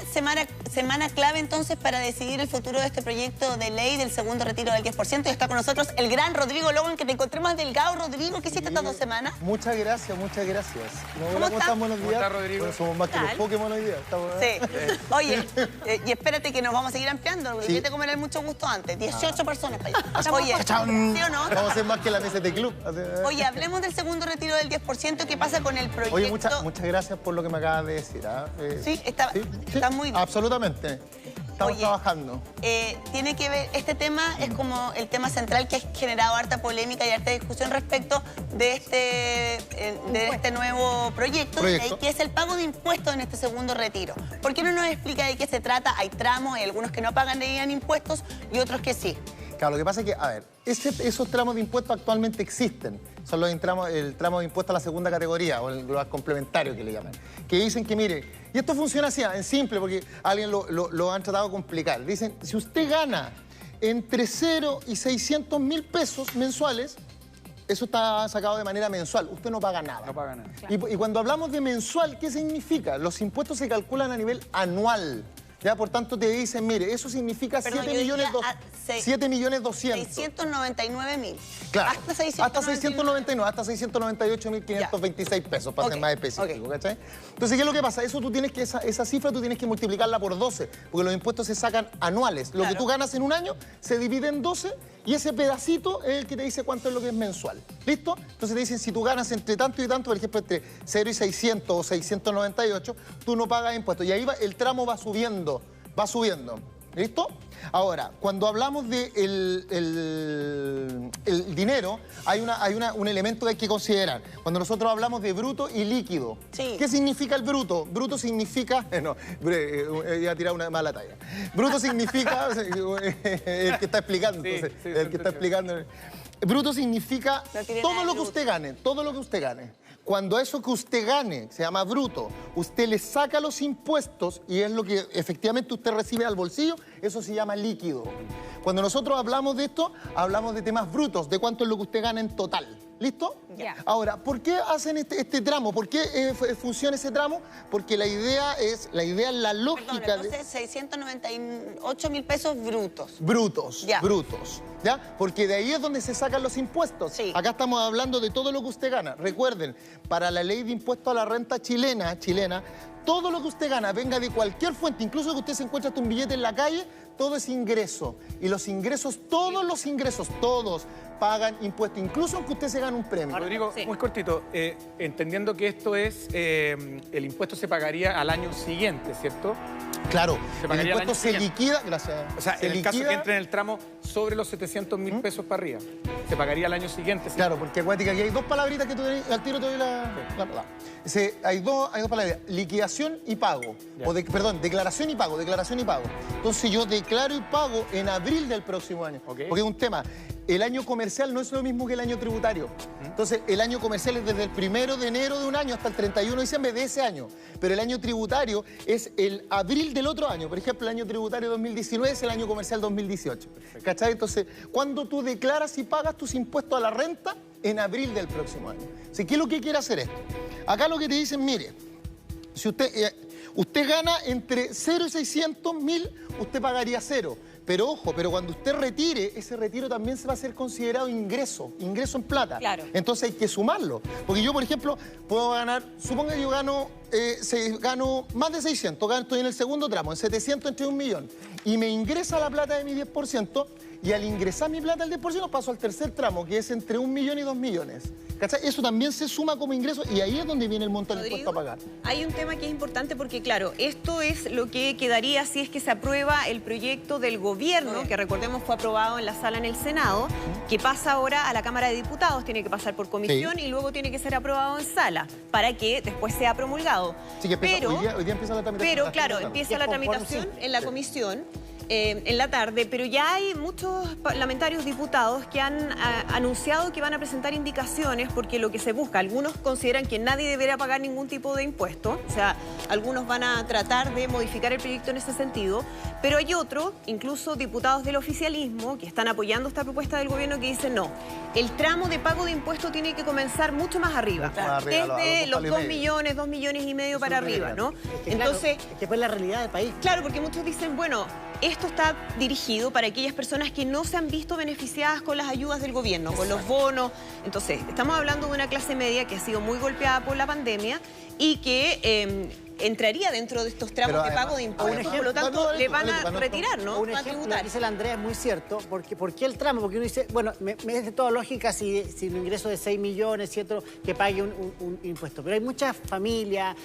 semana clave entonces para decidir el futuro de este proyecto de ley del segundo retiro del 10%. Y está con nosotros el gran Rodrigo Logan, que te encontré más delgado. Rodrigo, ¿qué hiciste estas 2 semanas? Muchas gracias, muchas gracias. ¿Cómo estás? Buenos días. ¿Cómo estás, Rodrigo? Bueno, somos más que los Pokémon hoy día. Sí. Oye, y espérate que nos vamos a seguir ampliando, porque yo te comeré mucho gusto antes. 18 personas para allá. Oye, ¿sí o no? Vamos a hacer más que la MST Club. Oye, hablemos del segundo retiro del 10%. ¿Qué pasa con el proyecto? Oye, muchas gracias por lo que me acabas de decir. Sí, está muy bien. Absolutamente. Estamos trabajando. Tiene que ver, este tema es como el tema central que ha generado harta polémica y harta discusión respecto de este nuevo proyecto, que es el pago de impuestos en este segundo retiro. ¿Por qué no nos explica de qué se trata? Hay tramos, hay algunos que no pagan impuestos y otros que sí. Claro, lo que pasa es que, a ver, esos tramos de impuestos actualmente existen. Son el tramo de impuesto a la segunda categoría, o el global complementario que le llaman. Que dicen que, mire, y esto funciona así, en simple, porque alguien lo han tratado de complicar. Dicen, si usted gana entre 0 y 600.000 pesos mensuales, eso está sacado de manera mensual, usted no paga nada. No paga nada. Claro. Y cuando hablamos de mensual, ¿qué significa? Los impuestos se calculan a nivel anual. Ya, por tanto, te dicen, mire, eso significa 7.200.000. 699.000. Claro, hasta 699. hasta 698.526 pesos, para ser más específico, ¿cachai? Entonces, ¿qué es lo que pasa? Eso tú tienes que, esa cifra tú tienes que multiplicarla por 12, porque los impuestos se sacan anuales. Lo que tú ganas en un año se divide en 12 y ese pedacito es el que te dice cuánto es lo que es mensual. ¿Listo? Entonces te dicen, si tú ganas entre tanto y tanto, por ejemplo, entre 0 y 600 o 698, tú no pagas impuestos. Y ahí el tramo va subiendo, va subiendo. ¿Listo? Ahora, cuando hablamos de el dinero, hay un elemento que hay que considerar. Cuando nosotros hablamos de bruto y líquido. Sí. ¿Qué significa el bruto? Bruto significa... No, iba a tirar una mala talla. Bruto significa... el que está explicando, entonces. Sí, el que está explicando... Bruto significa todo lo que usted gane, todo lo que usted gane. Cuando eso que usted gane se llama bruto, usted le saca los impuestos y es lo que efectivamente usted recibe al bolsillo, eso se llama líquido. Cuando nosotros hablamos de esto, hablamos de temas brutos, de cuánto es lo que usted gana en total. ¿Listo? Ya. Ahora, ¿por qué hacen este tramo? ¿Por qué funciona ese tramo? Porque la idea es la lógica... Perdón, entonces 698.000 pesos brutos. Brutos, Ya. brutos, ¿ya? Porque de ahí es donde se sacan los impuestos. Sí. Acá estamos hablando de todo lo que usted gana. Recuerden, para la ley de impuesto a la renta chilena, todo lo que usted gana, venga de cualquier fuente, incluso que usted se encuentre hasta un billete en la calle, todo es ingreso. Y los ingresos, todos los ingresos, todos pagan impuestos, incluso aunque usted se gane un premio. Rodrigo, muy cortito, entendiendo que esto es, el impuesto se pagaría al año siguiente, ¿cierto? Claro, Se el pagaría impuesto al año se siguiente. liquida, gracias. O sea, se en el caso que liquida, entre en el tramo sobre los 700.000 pesos para arriba, se pagaría al año siguiente. ¿sí? Claro, porque acuérdate que aquí hay dos palabritas que tú tenés, al tiro te doy la. Hay dos palabras, liquidación y pago. Perdón, declaración y pago, Entonces yo declaro y pago en abril del próximo año. Porque es un tema. El año comercial no es lo mismo que el año tributario. Entonces, el año comercial es desde el 1 de enero de un año hasta el 31 de diciembre de ese año. Pero el año tributario es el abril del otro año. Por ejemplo, el año tributario 2019 es el año comercial 2018. ¿Cachai? Entonces, cuando tú declaras y pagas tus impuestos a la renta, en abril del próximo año. Así, ¿qué es lo que quiere hacer esto? Acá lo que te dicen, mire, si usted gana entre 0 y 600.000, usted pagaría 0. Pero ojo, cuando usted retire, ese retiro también se va a ser considerado ingreso en plata. Claro. Entonces hay que sumarlo. Porque yo, por ejemplo, puedo ganar, suponga que yo gano más de 600, estoy en el segundo tramo, en 700 entre 1 millón. Y me ingresa la plata de mi 10%, y al ingresar mi plata al 10% paso al tercer tramo, que es entre 1 millón y 2 millones. ¿Cachai? Eso también se suma como ingreso y ahí es donde viene el monto del impuesto a pagar. Hay un tema que es importante porque, claro, esto es lo que quedaría si es que se aprueba el proyecto del gobierno, que recordemos fue aprobado en la sala en el Senado, que pasa ahora a la Cámara de Diputados, tiene que pasar por comisión y luego tiene que ser aprobado en sala para que después sea promulgado. Sí, que hoy día empieza la tramitación. Pero, claro, empieza la tramitación en la comisión. en la tarde, pero ya hay muchos parlamentarios diputados que han anunciado que van a presentar indicaciones porque lo que se busca, algunos consideran que nadie debería pagar ningún tipo de impuesto, o sea, algunos van a tratar de modificar el proyecto en ese sentido, pero hay otros, incluso diputados del oficialismo, que están apoyando esta propuesta del gobierno que dicen no, el tramo de pago de impuestos tiene que comenzar mucho más arriba, desde los 2 millones, 2 millones y medio para arriba, ¿no? Entonces, es que fue la realidad del país. Claro, porque muchos dicen, bueno, esto está dirigido para aquellas personas que no se han visto beneficiadas con las ayudas del gobierno, con los bonos. Entonces, estamos hablando de una clase media que ha sido muy golpeada por la pandemia y que entraría dentro de estos tramos de pago de impuestos. Por lo tanto, le van a retirar, ¿no? Un ejemplo que dice la Andrea es muy cierto. ¿Por qué el tramo? Porque uno dice, bueno, me es de toda lógica si un ingreso de 6 millones, ¿cierto?, que pague un impuesto. Pero hay muchas familias,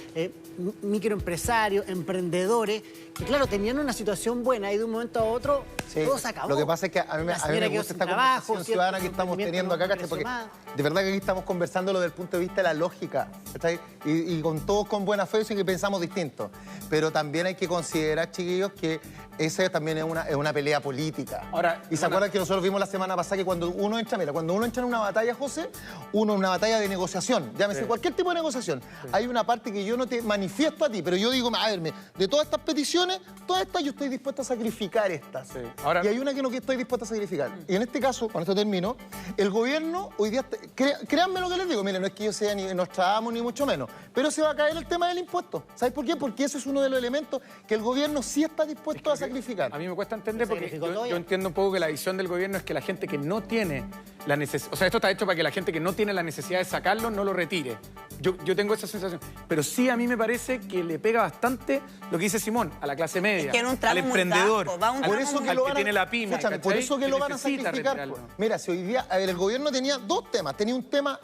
microempresarios, emprendedores, que claro, tenían una situación buena y de un momento a otro todo se acabó. Lo que pasa es que a mí me gusta esta conversación ciudadana que estamos teniendo acá, ¿cachai? Porque de verdad que aquí estamos conversándolo desde el punto de vista de la lógica, ¿cachai? Y con todos con buena fe, y que pensamos distinto. Pero también hay que considerar, chiquillos, que esa también es una pelea política. Ahora, y se acuerdan que nosotros vimos la semana pasada que cuando uno entra, mira, cuando uno entra en una batalla, José, en una batalla de negociación, llámese cualquier tipo de negociación, hay una parte que yo no te manifiesto a ti, pero yo digo, a ver, de todas estas peticiones, todas estas yo estoy dispuesto a sacrificar estas. Ahora, y hay una que no estoy dispuesto a sacrificar. Y en este caso, con esto termino, el gobierno hoy día, créanme lo que les digo, miren, no es que yo sea ni Nostradamus ni mucho menos, pero se va a caer el tema del impuesto. ¿Sabes por qué? Porque ese es uno de los elementos que el gobierno sí está dispuesto a sacrificar. A mí me cuesta entender porque yo entiendo un poco que la visión del gobierno es que la gente que no tiene la necesidad, o sea, esto está hecho para que la gente que no tiene la necesidad de sacarlo no lo retire. Yo tengo esa sensación. Pero sí a mí me parece que le pega bastante lo que dice Simón, a la clase media, al emprendedor, al que tiene la pyme. Escúchame, por eso que lo van a sacrificar. Mira, si hoy día, a ver, el gobierno tenía dos temas. Tenía un tema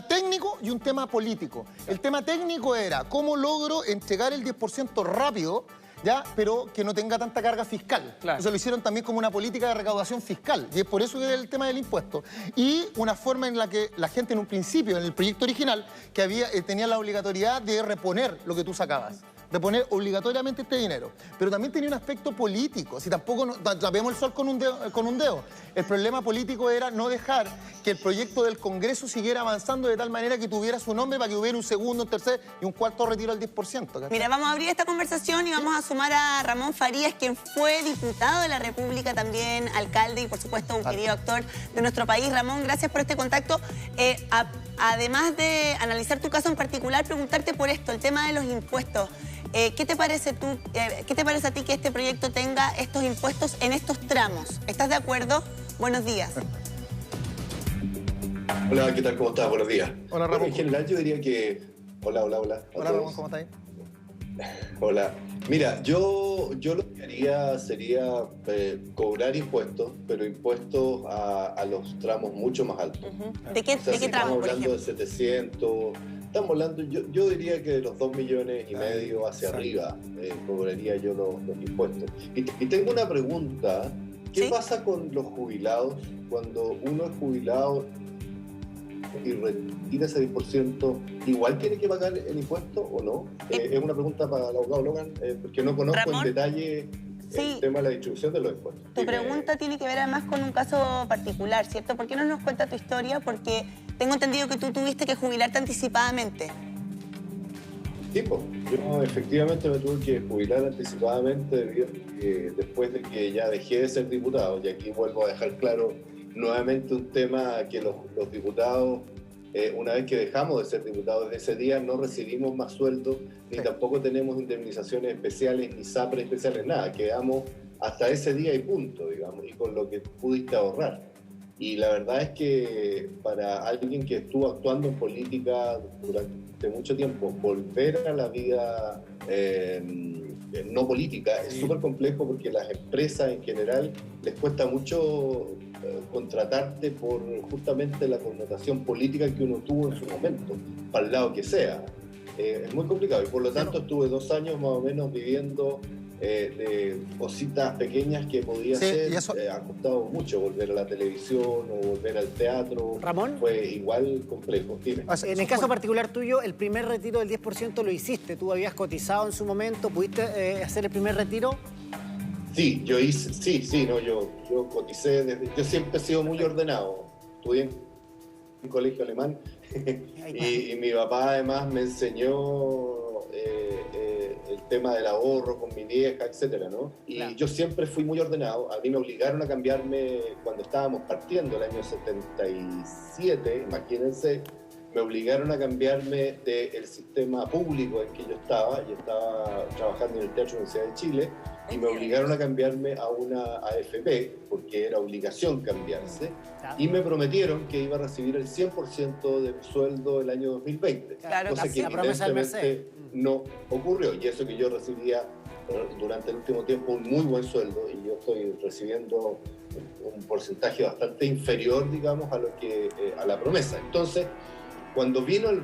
técnico y un tema político. El tema técnico era cómo logro entregar el 10% rápido, ¿ya? Pero que no tenga tanta carga fiscal. Claro. Entonces lo hicieron también como una política de recaudación fiscal. Y es por eso que es el tema del impuesto. Y una forma en la que la gente en un principio, en el proyecto original, que tenía la obligatoriedad de reponer lo que tú sacabas. De poner obligatoriamente este dinero. Pero también tenía un aspecto político. Si tampoco tapemos el sol con un dedo. El problema político era no dejar que el proyecto del Congreso siguiera avanzando de tal manera que tuviera su nombre para que hubiera un segundo, un tercer y un cuarto retiro al 10%. ¿Cachai? Mira, vamos a abrir esta conversación y vamos a sumar a Ramón Farías, quien fue diputado de la República, también alcalde y por supuesto un querido actor de nuestro país. Ramón, gracias por este contacto. Además de analizar tu caso en particular, preguntarte por esto, el tema de los impuestos. ¿Qué te parece a ti que este proyecto tenga estos impuestos en estos tramos? ¿Estás de acuerdo? Buenos días. Hola, ¿qué tal? ¿Cómo estás? Buenos días. Hola, Ramón. Bueno, en general yo diría que... Hola. Hola, Ramón, ¿cómo estás? Hola. Mira, yo lo que haría sería cobrar impuestos, pero impuestos a los tramos mucho más altos. ¿De qué tramo, estamos por hablando ejemplo? de 700... Estamos hablando, yo diría que de los 2,5 millones hacia arriba cobraría yo los impuestos. Y tengo una pregunta. ¿Qué pasa con los jubilados cuando uno es jubilado y retira ese 10%? ¿Igual tiene que pagar el impuesto o no? Es una pregunta para el abogado Logan, porque no conozco Ramón, en detalle el tema de la distribución de los impuestos. Tu pregunta tiene que ver además con un caso particular, ¿cierto? ¿Por qué no nos cuenta tu historia? Porque tengo entendido que tú tuviste que jubilarte anticipadamente. Sí, pues, yo efectivamente me tuve que jubilar anticipadamente después de que ya dejé de ser diputado. Y aquí vuelvo a dejar claro nuevamente un tema que los diputados, una vez que dejamos de ser diputados, desde ese día no recibimos más sueldo, ni tampoco tenemos indemnizaciones especiales, ni SAPRE especiales, nada. Quedamos hasta ese día y punto, digamos, y con lo que pudiste ahorrar. Y la verdad es que para alguien que estuvo actuando en política durante mucho tiempo, volver a la vida no política es súper complejo porque las empresas en general les cuesta mucho contratarte por justamente la connotación política que uno tuvo en su momento, para el lado que sea. Es muy complicado y por lo tanto estuve 2 años más o menos viviendo de cositas pequeñas que podía ser. Ha costado mucho volver a la televisión o volver al teatro. Ramón, fue igual complejo. Dime. En el caso particular tuyo, el primer retiro del 10% lo hiciste. Tú habías cotizado en su momento, ¿pudiste hacer el primer retiro? Sí, yo hice, yo coticé yo siempre he sido muy ordenado. Estudié en un colegio alemán y mi papá además me enseñó el tema del ahorro con mi vieja, etcétera, ¿no? Y claro, yo siempre fui muy ordenado. A mí me obligaron a cambiarme cuando estábamos partiendo el año 77, imagínense. Me obligaron a cambiarme del sistema público en que yo estaba trabajando en el Teatro Universidad de Chile, y me obligaron a cambiarme a una AFP, porque era obligación cambiarse, y me prometieron que iba a recibir el 100% de mi sueldo el año 2020, claro, cosa que evidentemente no ocurrió, y eso que yo recibía durante el último tiempo un muy buen sueldo, y yo estoy recibiendo un porcentaje bastante inferior, digamos, a lo que a la promesa. Entonces, cuando vino el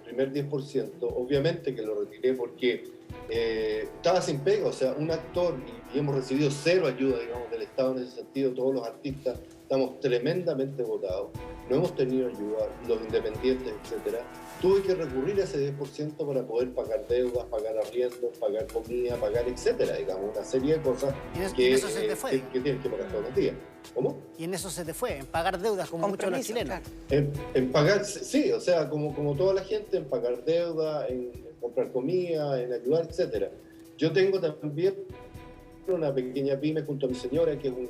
primer 10%, obviamente que lo retiré porque estaba sin pega, o sea, un actor, y hemos recibido cero ayuda, digamos, del Estado en ese sentido, todos los artistas estamos tremendamente votados, no hemos tenido ayuda, los independientes, etcétera. Tuve que recurrir a ese 10% para poder pagar deudas, pagar arriendos, pagar comida, pagar, etcétera, digamos, una serie de cosas que tienes que pagar todos los días. ¿Cómo? Y en eso se te fue, en pagar deudas como muchos de los chilenos. Claro. En pagar, sí, o sea, como toda la gente, en pagar deuda, en comprar comida, en ayudar, etcétera. Yo tengo también una pequeña pyme junto a mi señora, que es un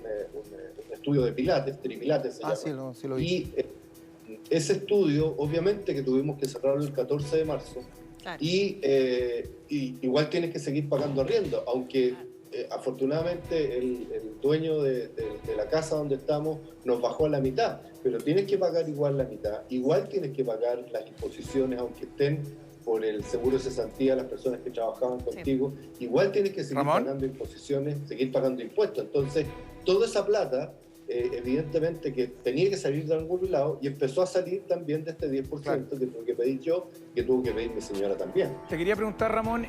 estudio de pilates, tripilates se llama. Sí lo vi. Y ese estudio, obviamente que tuvimos que cerrarlo el 14 de marzo, claro, y igual tienes que seguir pagando arriendo, aunque afortunadamente el dueño de la casa donde estamos nos bajó a la mitad, pero tienes que pagar igual la mitad, igual tienes que pagar las imposiciones, aunque estén por el seguro de cesantía las personas que trabajaban contigo, sí, igual tienes que seguir pagando imposiciones, seguir pagando impuestos. Entonces, toda esa plata, evidentemente que tenía que salir de algún lado, y empezó a salir también de este 10%, claro, que tuve que pedir yo, que tuvo que pedir mi señora también. Te quería preguntar, Ramón,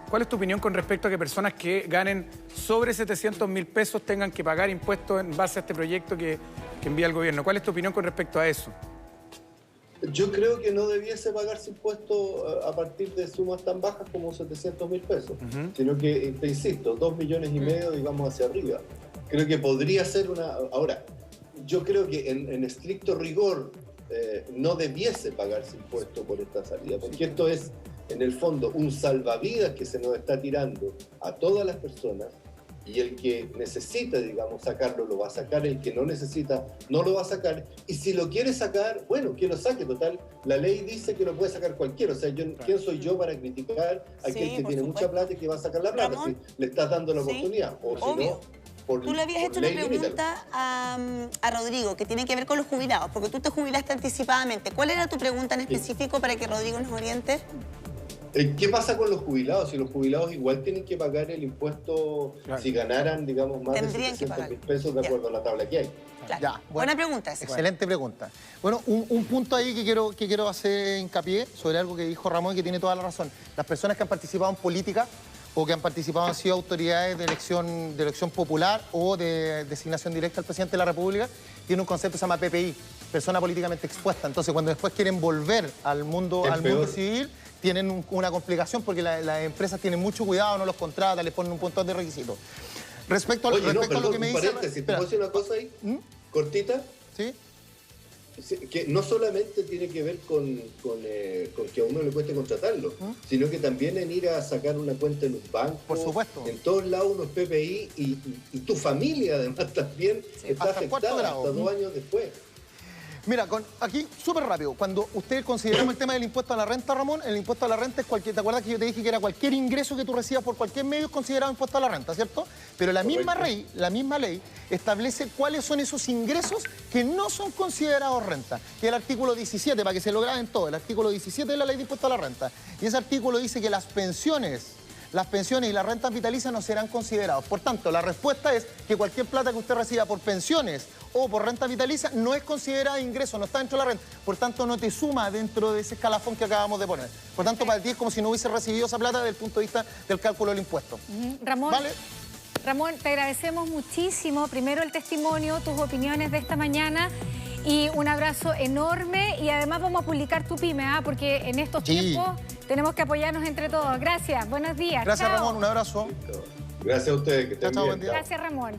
¿cuál es tu opinión con respecto a que personas que ganen sobre 700.000 pesos tengan que pagar impuestos en base a este proyecto que envía el gobierno? ¿Cuál es tu opinión con respecto a eso? Yo creo que no debiese pagarse impuestos a partir de sumas tan bajas como 700.000 pesos, sino que, te insisto, 2,5 millones, digamos, hacia arriba. Creo que podría ser una... Ahora, yo creo que en estricto rigor no debiese pagarse impuesto por esta salida, porque esto es, en el fondo, un salvavidas que se nos está tirando a todas las personas, y el que necesita, digamos, sacarlo, lo va a sacar, el que no necesita, no lo va a sacar, y si lo quiere sacar, bueno, que lo saque, total, la ley dice que lo puede sacar cualquiera, o sea, ¿quién soy yo para criticar a aquel que tiene mucha plata y que va a sacar la plata? Si le estás dando la oportunidad, o si no... Tú le habías hecho una pregunta a Rodrigo, que tiene que ver con los jubilados, porque tú te jubilaste anticipadamente. ¿Cuál era tu pregunta en específico para que Rodrigo nos oriente? ¿Qué pasa con los jubilados? Si los jubilados igual tienen que pagar el impuesto, claro, si ganaran, digamos, más de 700.000 pesos de acuerdo a la tabla que hay. Claro. Ya, buena pregunta esa. Excelente pregunta. Bueno, un punto ahí que quiero hacer hincapié sobre algo que dijo Ramón, que tiene toda la razón. Las personas que han participado en política o que han participado, han sido autoridades de elección popular o de designación directa al presidente de la República, tiene un concepto que se llama PPI, persona políticamente expuesta. Entonces, cuando después quieren volver al mundo civil, tienen una complicación porque las empresas tienen mucho cuidado, no los contratan, les ponen un montón de requisitos. Respecto a lo que me dice... ¿Te puedo decir una cosa ahí? Cortita. Sí. Que no solamente tiene que ver con que a uno le cueste contratarlo, sino que también en ir a sacar una cuenta en un banco. Por supuesto. En todos lados unos PPI y tu familia además también está afectada hasta 2 años después. Mira, aquí, súper rápido, cuando ustedes consideramos el tema del impuesto a la renta, Ramón, el impuesto a la renta es cualquier... ¿Te acuerdas que yo te dije que era cualquier ingreso que tú recibas por cualquier medio es considerado impuesto a la renta, ¿cierto? Pero la misma ley establece cuáles son esos ingresos que no son considerados renta. Que es el artículo 17, para que se lo graben todo, el artículo 17 de la ley de impuesto a la renta. Y ese artículo dice que las pensiones y las rentas vitalicias no serán considerados. Por tanto, la respuesta es que cualquier plata que usted reciba por pensiones o por renta vitalicia no es considerada ingreso, no está dentro de la renta. Por tanto, no te suma dentro de ese escalafón que acabamos de poner. Por tanto, para ti es como si no hubiese recibido esa plata desde el punto de vista del cálculo del impuesto. Ramón, ¿vale? Ramón, te agradecemos muchísimo. Primero el testimonio, tus opiniones de esta mañana. Y un abrazo enorme. Y además vamos a publicar tu pyme, porque en estos tiempos tenemos que apoyarnos entre todos. Gracias, buenos días. Gracias, Chao. Ramón, un abrazo. Gracias a ustedes, que estén bien. Gracias, Ramón.